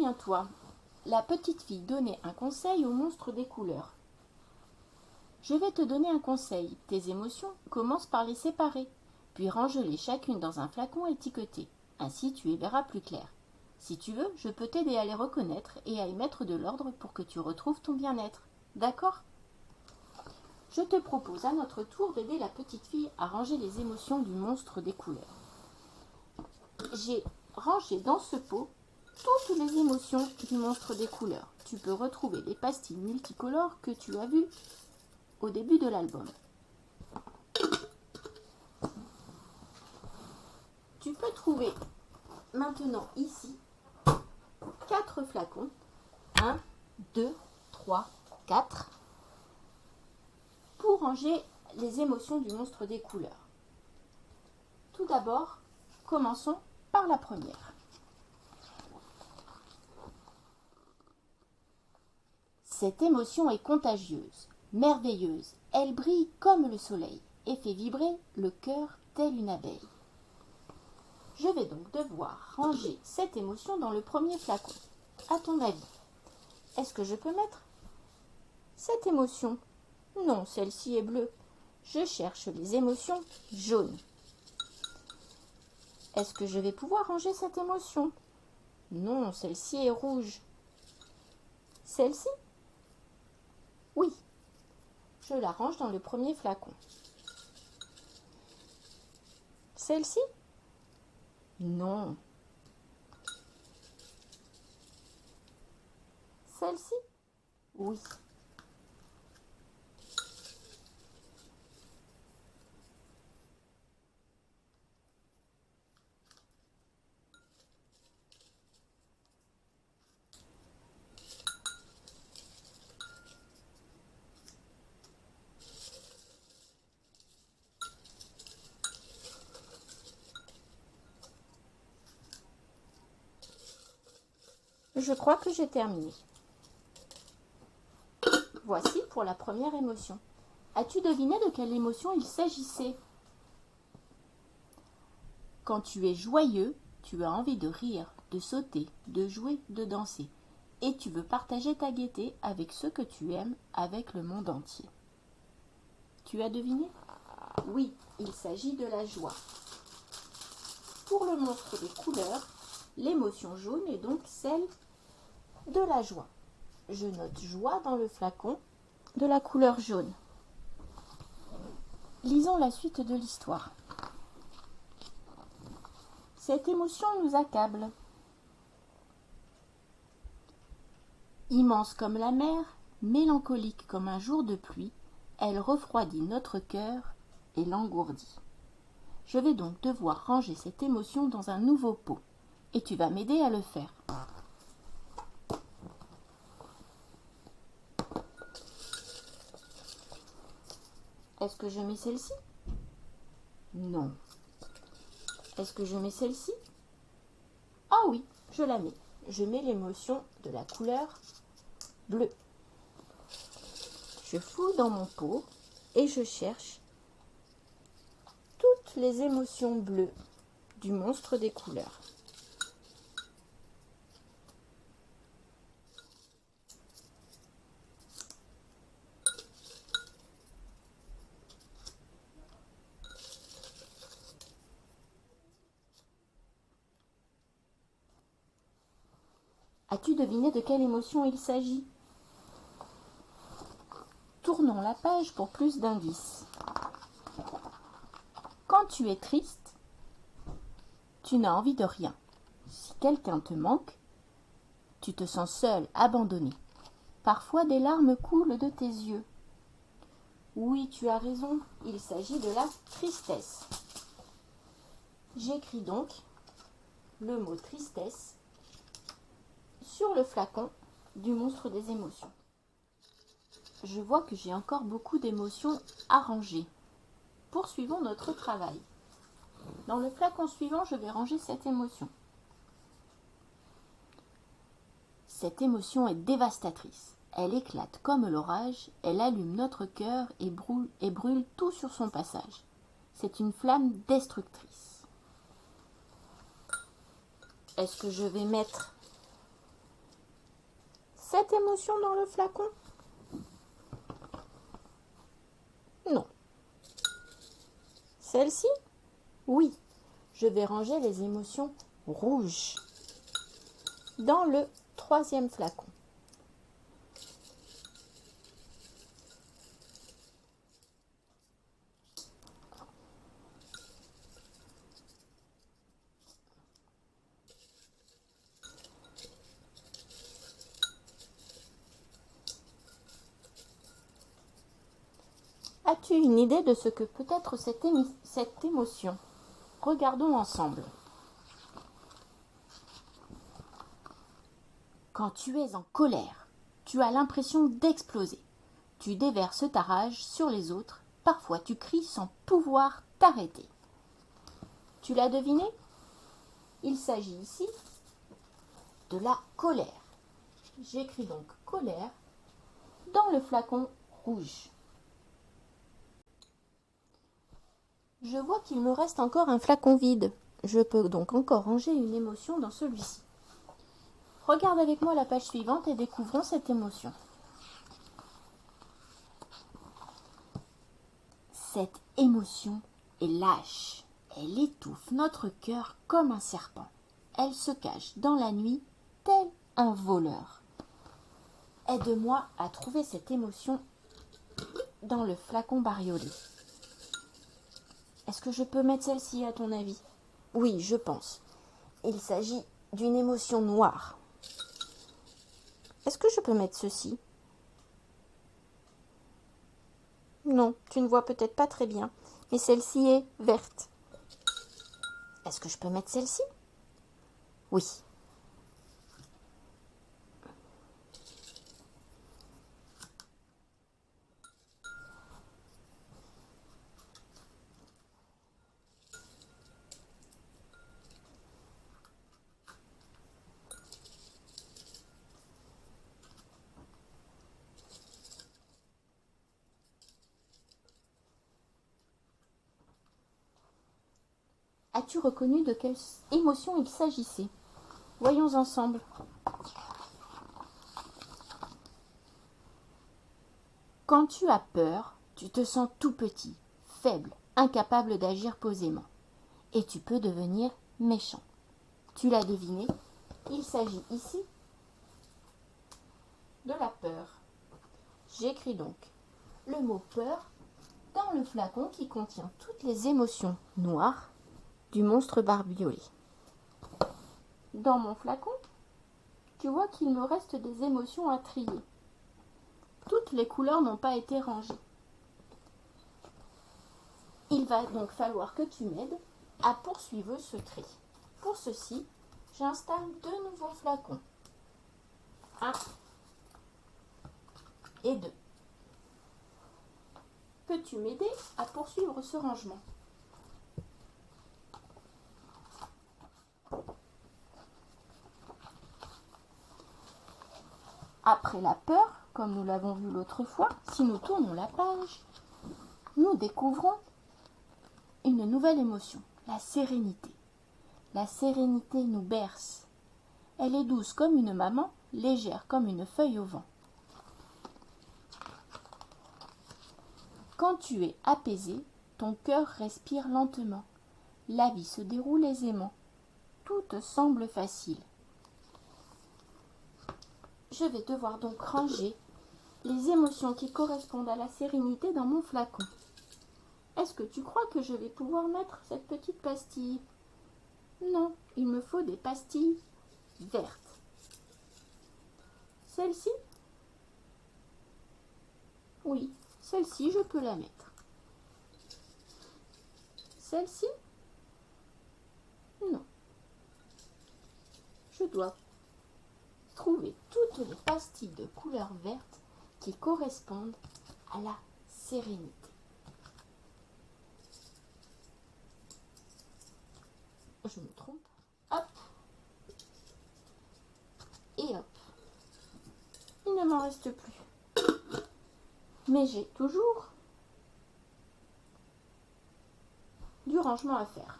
Souviens-toi, la petite fille donnait un conseil au monstre des couleurs. Je vais te donner un conseil. Tes émotions, commence par les séparer, puis range-les chacune dans un flacon étiqueté. Ainsi tu y verras plus clair. Si tu veux, je peux t'aider à les reconnaître et à y mettre de l'ordre pour que tu retrouves ton bien-être. D'accord ? Je te propose à notre tour d'aider la petite fille à ranger les émotions du monstre des couleurs. J'ai rangé dans ce pot toutes les émotions du monstre des couleurs. Tu peux retrouver les pastilles multicolores que tu as vues au début de l'album. Tu peux trouver maintenant ici 4 flacons. 1, 2, 3, 4 pour ranger les émotions du monstre des couleurs. Tout d'abord, commençons par la première. Cette émotion est contagieuse, merveilleuse. Elle brille comme le soleil et fait vibrer le cœur telle une abeille. Je vais donc devoir ranger cette émotion dans le premier flacon. À ton avis, est-ce que je peux mettre cette émotion? Non, celle-ci est bleue. Je cherche les émotions jaunes. Est-ce que je vais pouvoir ranger cette émotion? Non, celle-ci est rouge. Celle-ci? Oui. Je la range dans le premier flacon. Celle-ci? Non. Celle-ci? Oui. Je crois que j'ai terminé. Voici pour la première émotion. As-tu deviné de quelle émotion il s'agissait? Quand tu es joyeux, tu as envie de rire, de sauter, de jouer, de danser. Et tu veux partager ta gaieté avec ceux que tu aimes, avec le monde entier. Tu as deviné? Oui, il s'agit de la joie. Pour le monstre des couleurs, l'émotion jaune est donc celle de la joie. Je note joie dans le flacon de la couleur jaune. Lisons la suite de l'histoire. Cette émotion nous accable. Immense comme la mer, mélancolique comme un jour de pluie, elle refroidit notre cœur et l'engourdit. Je vais donc devoir ranger cette émotion dans un nouveau pot, et tu vas m'aider à le faire. Est-ce que je mets celle-ci? Non. Est-ce que je mets celle-ci? Ah oui, je la mets. Je mets l'émotion de la couleur bleue. Je fouille dans mon pot et je cherche toutes les émotions bleues du monstre des couleurs. As-tu deviné de quelle émotion il s'agit? Tournons la page pour plus d'indices. Quand tu es triste, tu n'as envie de rien. Si quelqu'un te manque, tu te sens seul, abandonné. Parfois des larmes coulent de tes yeux. Oui, tu as raison, il s'agit de la tristesse. J'écris donc le mot tristesse sur le flacon du monstre des émotions. Je vois que j'ai encore beaucoup d'émotions à ranger. Poursuivons notre travail. Dans le flacon suivant, je vais ranger cette émotion. Cette émotion est dévastatrice. Elle éclate comme l'orage, elle allume notre cœur et brûle tout sur son passage. C'est une flamme destructrice. Est-ce que je vais mettre cette émotion dans le flacon? Non. Celle-ci? Oui. Je vais ranger les émotions rouges dans le troisième flacon. As-tu une idée de ce que peut être cette émotion? Regardons ensemble. Quand tu es en colère, tu as l'impression d'exploser. Tu déverses ta rage sur les autres. Parfois tu cries sans pouvoir t'arrêter. Tu l'as deviné? Il s'agit ici de la colère. J'écris donc colère dans le flacon rouge. Je vois qu'il me reste encore un flacon vide. Je peux donc encore ranger une émotion dans celui-ci. Regarde avec moi la page suivante et découvrons cette émotion. Cette émotion est lâche. Elle étouffe notre cœur comme un serpent. Elle se cache dans la nuit tel un voleur. Aide-moi à trouver cette émotion dans le flacon bariolé. Est-ce que je peux mettre celle-ci à ton avis? Oui, je pense. Il s'agit d'une émotion noire. Est-ce que je peux mettre ceci? Non, tu ne vois peut-être pas très bien, mais celle-ci est verte. Est-ce que je peux mettre celle-ci? Oui. As-tu reconnu de quelle émotion il s'agissait? Voyons ensemble. Quand tu as peur, tu te sens tout petit, faible, incapable d'agir posément. Et tu peux devenir méchant. Tu l'as deviné, il s'agit ici de la peur. J'écris donc le mot peur dans le flacon qui contient toutes les émotions noires du monstre bariolé. Dans mon flacon, tu vois qu'il me reste des émotions à trier. Toutes les couleurs n'ont pas été rangées. Il va donc falloir que tu m'aides à poursuivre ce tri. Pour ceci, j'installe 2 nouveaux flacons. 1 et 2. Peux-tu m'aider à poursuivre ce rangement? Après la peur, comme nous l'avons vu l'autre fois, si nous tournons la page, nous découvrons une nouvelle émotion, la sérénité. La sérénité nous berce. Elle est douce comme une maman, légère comme une feuille au vent. Quand tu es apaisé, ton cœur respire lentement. La vie se déroule aisément. Tout te semble facile. Je vais devoir donc ranger les émotions qui correspondent à la sérénité dans mon flacon. Est-ce que tu crois que je vais pouvoir mettre cette petite pastille? Non, il me faut des pastilles vertes. Celle-ci? Oui, celle-ci, je peux la mettre. Celle-ci? Non. Je dois trouver toutes les pastilles de couleur verte qui correspondent à la sérénité. Je me trompe. Hop. Et hop. Il ne m'en reste plus. Mais j'ai toujours du rangement à faire.